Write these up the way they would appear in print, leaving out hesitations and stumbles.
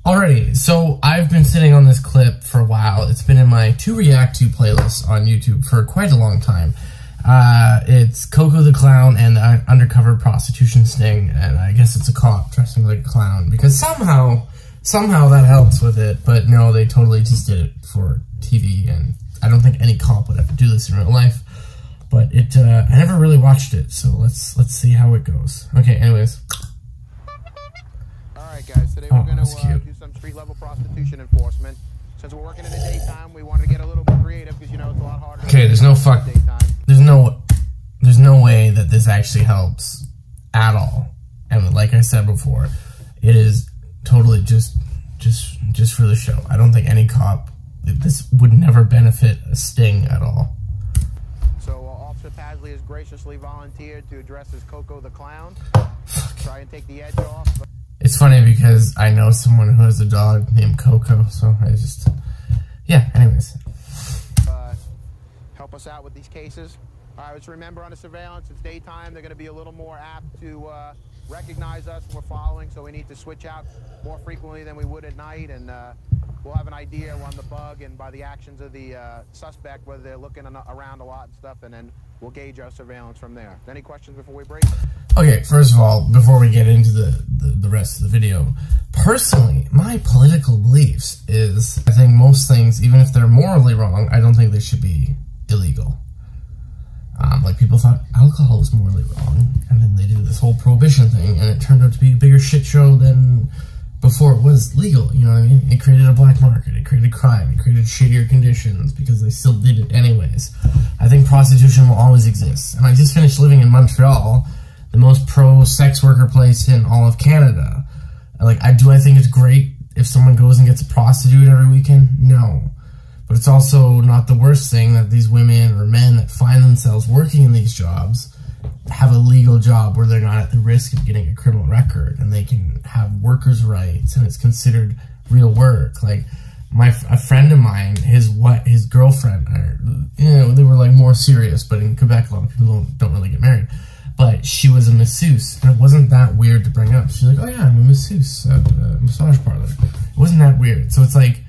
Alrighty, so I've been sitting on this clip for a while. It's been in my to react to playlist on YouTube for quite a long time. It's CoCo the Clown and the Undercover prostitution sting, and I guess it's a cop dressing like a clown, because somehow that helps with it, but no, they totally just did it for TV, and I don't think any cop would ever do this in real life, but it, I never really watched it, so let's see how it goes. Okay, anyways. Alright guys, today we're going to do some street-level prostitution enforcement. Since we're working in the daytime, we wanted to get a little more creative, because, you know, it's a lot harder. Okay, there's no way that this actually helps at all. And like I said before, it is totally just for the show. I don't think any cop, this would never benefit a sting at all. So Officer Pasley has graciously volunteered to address as CoCo the Clown. Try and take the edge off. It's funny because I know someone who has a dog named CoCo, so I just, yeah, anyways. Help us out with these cases. All right, let's remember on the surveillance, it's daytime. They're going to be a little more apt to recognize us when we're following, so we need to switch out more frequently than we would at night, and we'll have an idea on the bug and by the actions of the suspect, whether they're looking around a lot and stuff, and then we'll gauge our surveillance from there. Any questions before we break? Okay, first of all, before we get into the rest of the video, personally, my political beliefs is, I think most things, even if they're morally wrong, I don't think they should be illegal. Like, people thought alcohol was morally wrong, and then they did this whole prohibition thing, and it turned out to be a bigger shit show than before it was legal, you know what I mean? It created a black market, it created crime, it created shittier conditions, because they still did it anyways. I think prostitution will always exist, and I just finished living in Montreal, the most pro-sex worker place in all of Canada. Like, do I think it's great if someone goes and gets a prostitute every weekend? No. But it's also not the worst thing that these women or men that find themselves working in these jobs have a legal job where they're not at the risk of getting a criminal record, and they can have workers' rights, and it's considered real work. Like, a friend of mine, his girlfriend, you know, they were like more serious, but in Quebec a lot of people don't really get married. But she was a masseuse, and it wasn't that weird to bring up. She's like, oh yeah, I'm a masseuse at a massage parlor. It wasn't that weird. So it's like,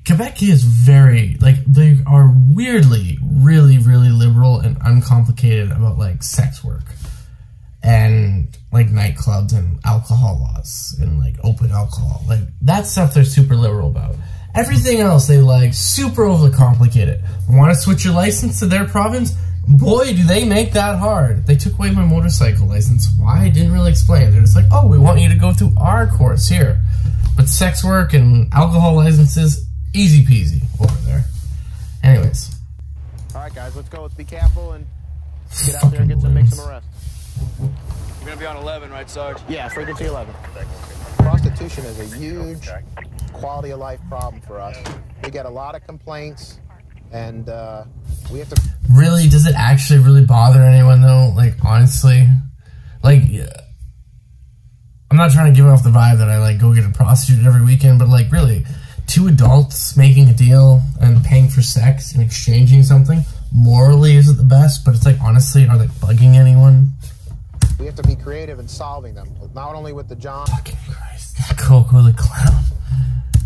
Quebec is very, like, they are weirdly, really, really liberal and uncomplicated about, like, sex work. And, like, nightclubs and alcohol laws and, like, open alcohol. Like, that stuff they're super liberal about. Everything else they, like, super overcomplicate. Want to switch your license to their province? Boy, do they make that hard. They took away my motorcycle license. Why? I didn't really explain. They're just like, oh, we want you to go through our course here. But sex work and alcohol licenses, easy peasy over there. Anyways. Alright guys, let's go. Let's be careful and get out there and make some arrests. You're going to be on 11, right, Sarge? Yeah, frequency 11. Prostitution is a huge quality of life problem for us. We get a lot of complaints, and we have to... Really? Does it actually really bother anyone, though? Like, honestly? Like, I'm not trying to give off the vibe that I, like, go get a prostitute every weekend, but, like, really, two adults making a deal and paying for sex and exchanging something, morally is it the best, but it's like, honestly, are they bugging anyone? We have to be creative in solving them, not only with the John... Fucking Christ. CoCo the Clown.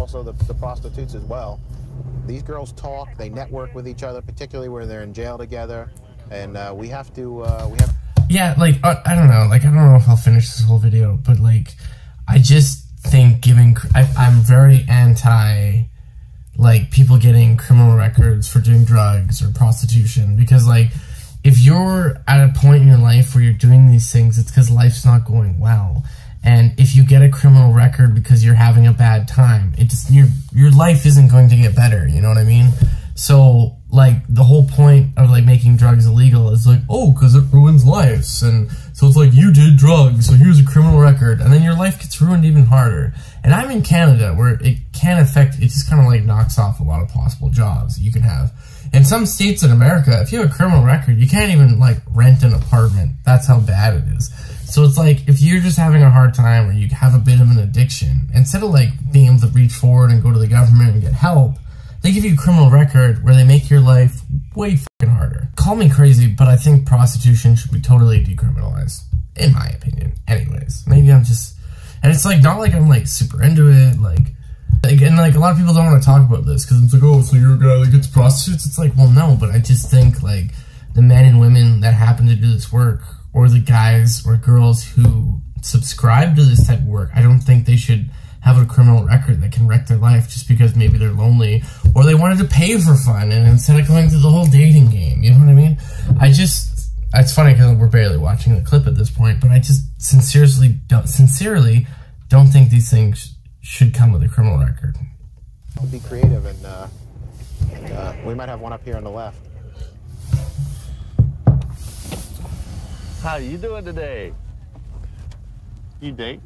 Also the prostitutes as well. These girls talk, they network with each other, particularly where they're in jail together, and we have to, Yeah, like, I don't know, like, I don't know if I'll finish this whole video, but, like, I just think I'm very anti, like, people getting criminal records for doing drugs or prostitution, because, like, if you're at a point in your life where you're doing these things, it's because life's not going well. And if you get a criminal record because you're having a bad time, your life isn't going to get better, you know what I mean? So, like, the whole point of, like, making drugs illegal is, like, oh, because it ruins lives. And so it's like, you did drugs, so here's a criminal record. And then your life gets ruined even harder. And I'm in Canada, where it can affect, it just kind of, like, knocks off a lot of possible jobs you can have. In some states in America, if you have a criminal record, you can't even, like, rent an apartment. That's how bad it is. So it's like, if you're just having a hard time or you have a bit of an addiction, instead of, like, being able to reach forward and go to the government and get help, they give you a criminal record where they make your life way fucking harder. Call me crazy, but I think prostitution should be totally decriminalized. In my opinion. Anyways, maybe I'm just... And it's, like, not like I'm, like, super into it. Like, Like, and like a lot of people don't want to talk about this because it's like, oh, so you're a guy that gets prostitutes. It's like, well, no, but I just think like the men and women that happen to do this work, or the guys or girls who subscribe to this type of work, I don't think they should have a criminal record that can wreck their life just because maybe they're lonely or they wanted to pay for fun and instead of going through the whole dating game. You know what I mean? It's funny because we're barely watching the clip at this point, but I just sincerely don't think these things should come with a criminal record. Be creative, and we might have one up here on the left. How you doing today? You date?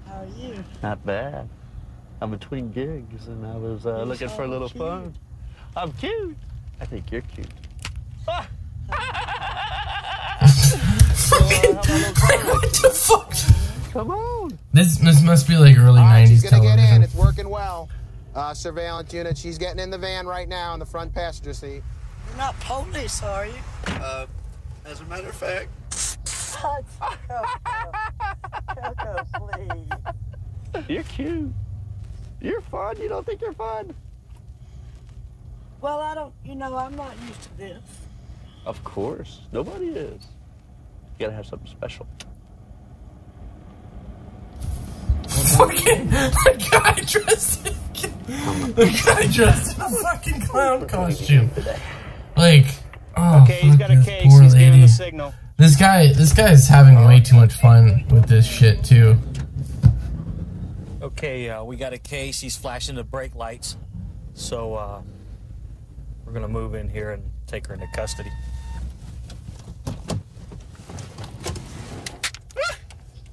How are you? Not bad. I'm between gigs and I was looking for a little fun. I'm cute. I think you're cute. Ah! What the fuck? Come on. This must be like early 90s she's gonna television. get in. It's working well. Surveillance unit. She's getting in the van right now in the front passenger seat. You're not police, are you? As a matter of fact. CoCo, please. You're cute. You're fun. You don't think you're fun? Well, I don't, I'm not used to this. Of course. Nobody is. You gotta have something special. Fucking the guy dressed in a fucking clown costume. Like, oh, okay, he's got a case. Poor He's lady. giving the signal. This guy is having way too much fun with this shit too. Okay, we got a case. He's flashing the brake lights. So, we're gonna move in here and take her into custody.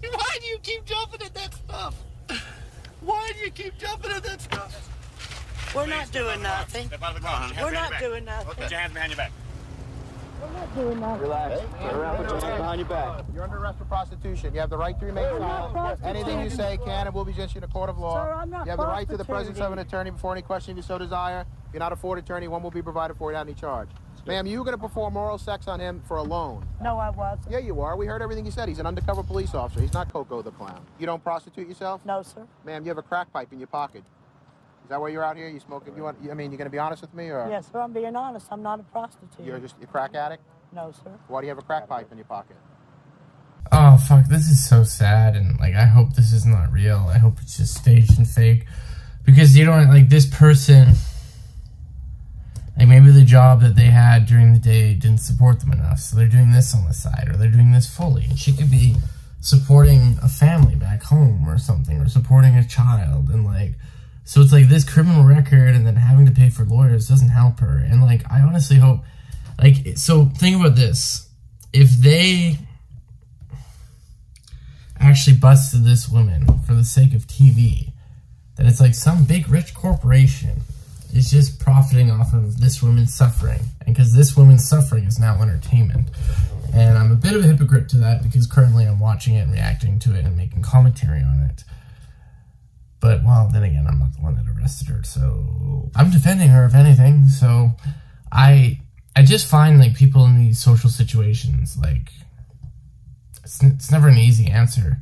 Why do you keep jumping at that stuff? Why do you keep jumping at that stuff? We're not doing nothing. Step out of the car, honey. We're not doing nothing. Put your hands behind your back. We're not doing nothing. Relax. Turn around, put your hands behind your back. You're under arrest for prostitution. You have the right to remain silent. Anything you say can and will be judged in a court of law. Sir, I'm not You have the right to the presence of an prostituting. attorney before any question you so desire. If you're not afforded attorney, one will be provided for without any charge. Ma'am, you were going to perform oral sex on him for a loan. No, I wasn't. Yeah, you are. We heard everything you said. He's an undercover police officer. He's not CoCo the clown. You don't prostitute yourself? No, sir. Ma'am, you have a crack pipe in your pocket. Is that why you're out here? You smoking? You're going to be honest with me, or? Yes, sir, I'm being honest. I'm not a prostitute. You're just a crack addict? No, sir. Why do you have a crack pipe in your pocket? Oh fuck, this is so sad, and like I hope this is not real. I hope it's just staged and fake, because you don't like this person. Like maybe the job that they had during the day didn't support them enough, so they're doing this on the side, or they're doing this fully. And she could be supporting a family back home or something, or supporting a child, and like, so it's like this criminal record, and then having to pay for lawyers doesn't help her. And like, I honestly hope, like, so think about this: if they actually busted this woman for the sake of TV, then it's like some big rich corporation is just profiting off of this woman's suffering, and because this woman's suffering is now entertainment. And I'm a bit of a hypocrite to that because currently I'm watching it and reacting to it and making commentary on it. But well, then again, I'm not the one that arrested her, so I'm defending her if anything. So I just find like people in these social situations, like it's never an easy answer.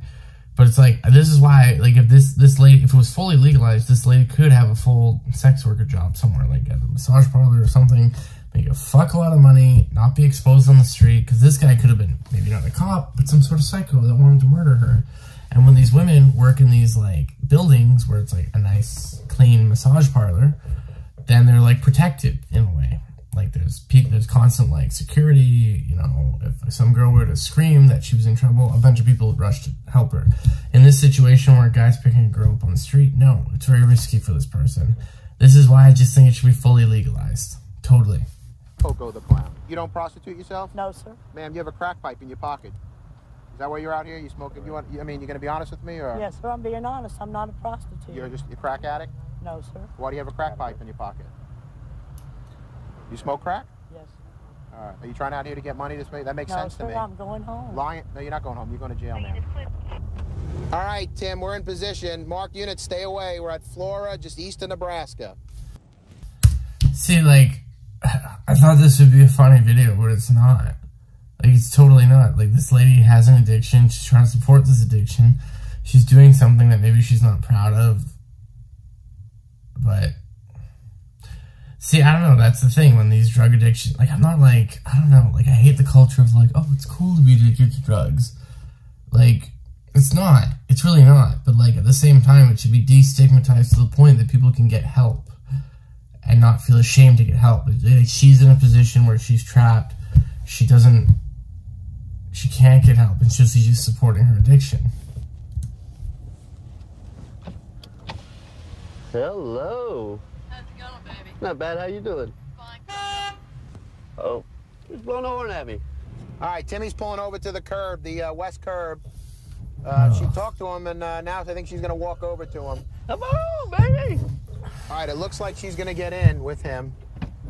But it's like, this is why, like, if this lady, if it was fully legalized, this lady could have a full sex worker job somewhere, like at a massage parlor or something, make a fuck a lot of money, not be exposed on the street, because this guy could have been, maybe not a cop, but some sort of psycho that wanted to murder her. And when these women work in these, like, buildings where it's, like, a nice, clean massage parlor, then they're, like, protected in a way. Like, there's constant, like, security, you know, if some girl were to scream that she was in trouble, a bunch of people would rush to help her. In this situation where a guy's picking a girl up on the street, no, it's very risky for this person. This is why I just think it should be fully legalized. Totally. CoCo the clown. You don't prostitute yourself? No, sir. Ma'am, you have a crack pipe in your pocket. Is that why you're out here? You smoking? You're going to be honest with me, or? Yes, sir, I'm being honest. I'm not a prostitute. You're just a crack addict? No, sir. Why do you have a crack pipe in your pocket? You smoke crack? Yes. All right. Are you trying out here to get money? That makes sense to sir, me. I'm going home. Lying? No, you're not going home. You're going to jail, man. All right, Tim, we're in position. Mark units, stay away. We're at Flora, just east of Nebraska. See, like, I thought this would be a funny video, but it's not. Like, it's totally not. Like, this lady has an addiction. She's trying to support this addiction. She's doing something that maybe she's not proud of. But see, I don't know, that's the thing when these drug addiction, like, I'm not like, I don't know, like, I hate the culture of like, oh, it's cool to be addicted to drugs. Like, it's not, it's really not, but like, at the same time, it should be destigmatized to the point that people can get help and not feel ashamed to get help. She's in a position where she's trapped, she can't get help, and she's just supporting her addiction. Hello. How's it going, baby? Not bad. How you doing? Fine. Oh, he's blowing a horn at me. All right, Timmy's pulling over to the curb, the west curb. She talked to him, and now I think she's going to walk over to him. Come on, baby. All right, it looks like she's going to get in with him.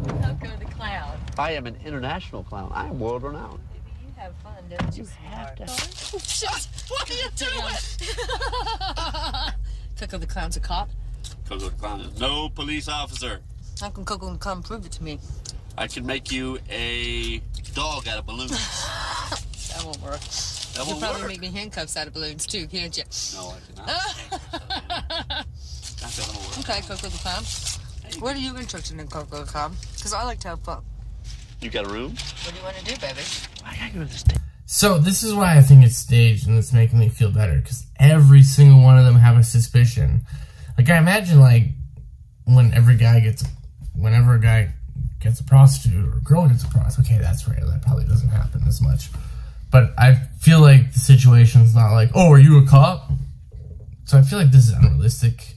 CoCo the clown. I am an international clown. I am world renowned. Baby, you have fun, don't you? You have to. Oh, shit! What are you doing? CoCo the clown's a cop? CoCo the clown is no police officer. How can CoCo the clown prove it to me? I can make you a dog out of balloons. That won't work. That You'll won't probably work. make me handcuffs out of balloons too, can't you? No, I cannot. Not gonna work. Okay, CoCo the clown. What are you interested in, CoCo the clown? Because I like to have fun. You got a room? What do you want to do, baby? I gotta go to this day. So this is why I think it's staged, and it's making me feel better, because every single one of them have a suspicion. Like, I imagine, like, whenever a guy gets a prostitute, or a girl gets a prostitute, okay, that's rare, that probably doesn't happen as much. But I feel like the situation's not like, oh, are you a cop? So I feel like this is unrealistic,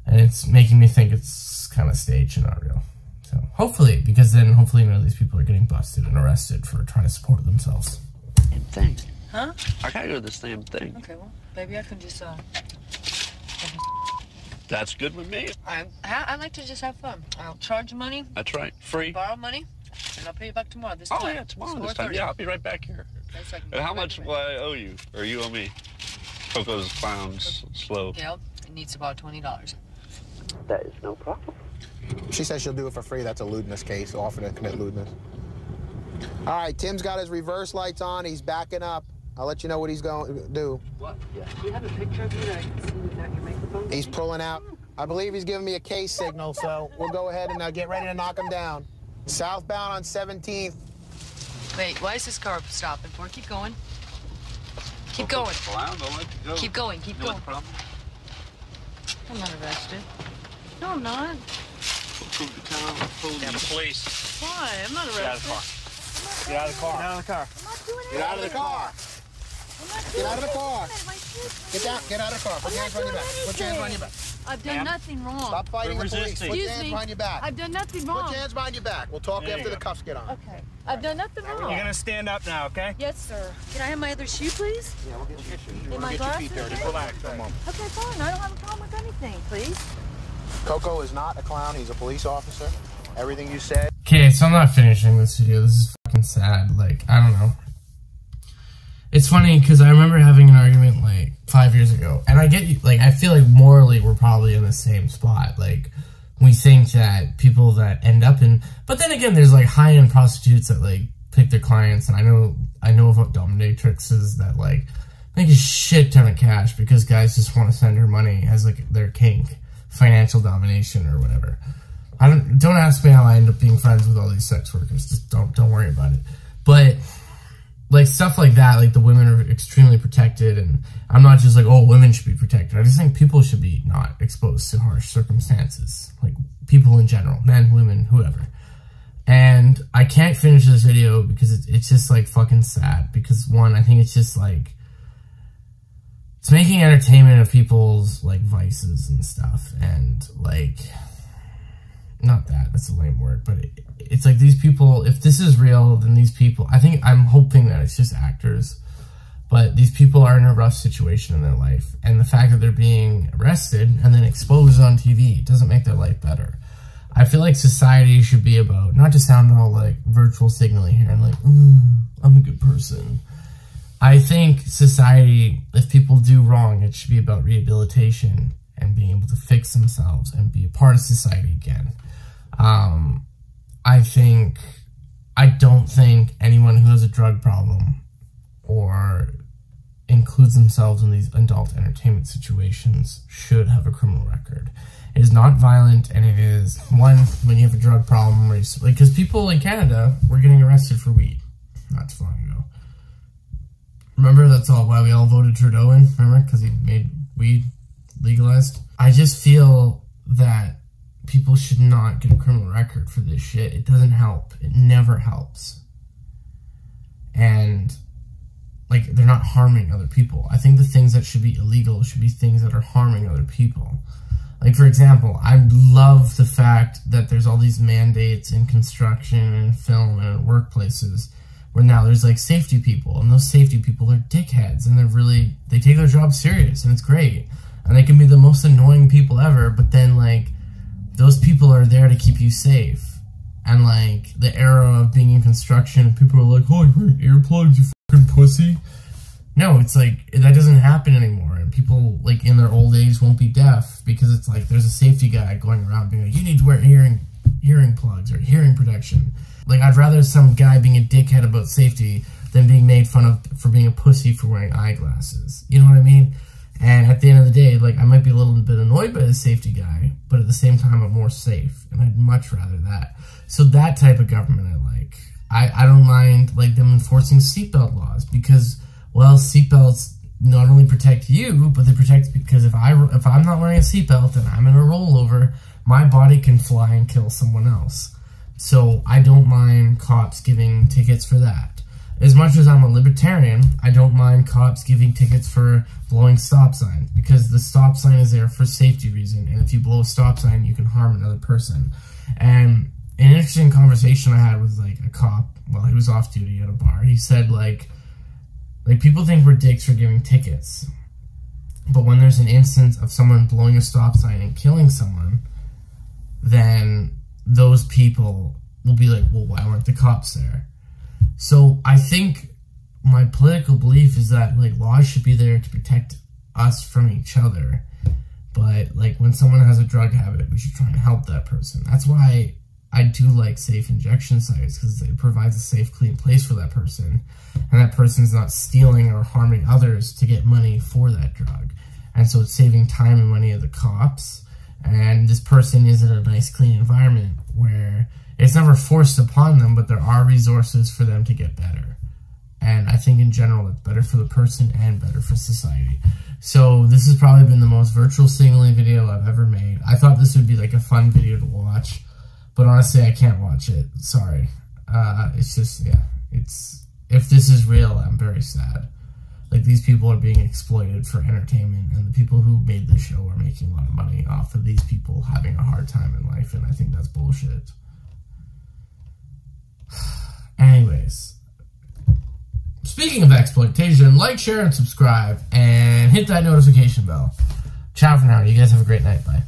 and it's making me think it's kind of staged and not real. So hopefully, because then hopefully, you know, these people are getting busted and arrested for trying to support themselves. Damn thing. Huh? I gotta go to this damn thing. Okay, well, baby, I can just, That's good with me. I like to just have fun. I'll charge you money, That's right. Free. borrow money, and I'll pay you back tomorrow this Oh, time. yeah, tomorrow It's this time. 4:30. Yeah, I'll be right back here. Okay, so I can And how get much back will I owe you? Or you owe me? CoCo's clown's slow. Gail, it needs about $20. That is no problem. She says she'll do it for free. That's a lewdness case, offer to commit lewdness. All right, Tim's got his reverse lights on. He's backing up. I'll let you know what he's going to do. What? Yeah. Do you have a picture of you that I can see without your microphone? He's pulling out. I believe he's giving me a case signal, so we'll go ahead and get ready to knock him down. Southbound on 17th. Wait, why is this car stopping for? Keep going. Keep going. Clown, don't let you go. Keep going. Keep You know going. what the problem? I'm not arrested. No, I'm not. CoCo the clown, Yeah, the police. Why? I'm not Get out of the arrested. car. Get out of the car. Get out of the car. I'm not doing Get out of the car. Get out of the car. Get down. Get out of the car. Put your hands behind your back. Put your hands behind your back. I've done nothing wrong. Stop fighting the We're police. resisting. Put your Excuse hands me. behind your back. I've done nothing Put wrong. your hands behind your back. We'll talk There after you the go. cuffs get on. Okay. I've done nothing wrong. You're gonna stand up now, okay? Yes, sir. Can I have my other shoe, please? Yeah, we'll get your shoes. And my Get your feet glasses? dirty. Relax. Come on. Okay, fine. I don't have a problem with anything, please. CoCo is not a clown. He's a police officer. Everything you said. Okay, so I'm not finishing this video. This is fucking sad. Like, I don't know. It's funny because I remember having an argument like 5 years ago, and I get you. Like, I feel like morally we're probably in the same spot. Like, we think that people that end up in, but then again, there's like high-end prostitutes that like pick their clients, and I know about dominatrixes that like make a shit ton of cash because guys just want to send her money as like their kink, financial domination or whatever. Don't ask me how I end up being friends with all these sex workers. Just don't worry about it. But like stuff like that, like the women are extremely protected, and I'm not just like, oh, women should be protected. I just think people should be not exposed to harsh circumstances, like people in general, men, women, whoever. And I can't finish this video because it's just like fucking sad. Because one, I think it's just like it's making entertainment of people's like vices and stuff, and like. Not that, that's a lame word, but it's like these people, if this is real, then these people, I'm hoping that it's just actors, but these people are in a rough situation in their life, and the fact that they're being arrested and then exposed on TV doesn't make their life better. I feel like society should be about, not to sound all like virtual signaling here and like, I'm a good person. I think society, if people do wrong, it should be about rehabilitation and being able to fix themselves and be a part of society again. I don't think anyone who has a drug problem or includes themselves in these adult entertainment situations should have a criminal record. It is not violent, and it is, one, when you have a drug problem, because people in Canada were getting arrested for weed not too long ago. Remember, that's all why we all voted Trudeau in, remember? Because he made weed legalized. I just feel that people should not get a criminal record for this shit. It doesn't help. It never helps. And, like, they're not harming other people. I think the things that should be illegal should be things that are harming other people. Like, for example, I love the fact that there's all these mandates in construction and film and in workplaces where now there's, like, safety people, and those safety people are dickheads, and they take their job serious, and it's great. And they can be the most annoying people ever, but then, like, those people are there to keep you safe. And, like, the era of being in construction, people are like, oh, you're wearing earplugs, you fucking pussy. No, it's like, that doesn't happen anymore. And people, like, in their old age won't be deaf because it's like, there's a safety guy going around being like, you need to wear hearing plugs or hearing protection. Like, I'd rather some guy being a dickhead about safety than being made fun of for being a pussy for wearing eyeglasses. You know what I mean? And at the end of the day, like, I might be a little bit annoyed by the safety guy, but at the same time, I'm more safe. And I'd much rather that. So that type of government I like. I don't mind, like, them enforcing seatbelt laws because, well, seatbelts not only protect you, but they protect, because if I'm not wearing a seatbelt and I'm in a rollover, my body can fly and kill someone else. So I don't mind cops giving tickets for that. As much as I'm a libertarian, I don't mind cops giving tickets for blowing stop signs, because the stop sign is there for safety reason, and if you blow a stop sign, you can harm another person. And an interesting conversation I had with, like, a cop while he was off duty at a bar, he said, like people think we're dicks for giving tickets, but when there's an instance of someone blowing a stop sign and killing someone, then those people will be like, well, why weren't the cops there? So I think my political belief is that, like, laws should be there to protect us from each other. But, like, when someone has a drug habit, we should try and help that person. That's why I do like safe injection sites, because it provides a safe, clean place for that person. And that person's not stealing or harming others to get money for that drug. And so it's saving time and money of the cops. And this person is in a nice, clean environment where it's never forced upon them, but there are resources for them to get better. And I think in general, it's better for the person and better for society. So this has probably been the most virtual signaling video I've ever made. I thought this would be like a fun video to watch, but honestly, I can't watch it. Sorry. It's just, yeah, if this is real, I'm very sad. Like, these people are being exploited for entertainment, and the people who made this show are making a lot of money off of these people having a hard time in life, and I think that's bullshit. Anyways, speaking of exploitation, like, share, and subscribe, and hit that notification bell. Ciao for now. You guys have a great night. Bye.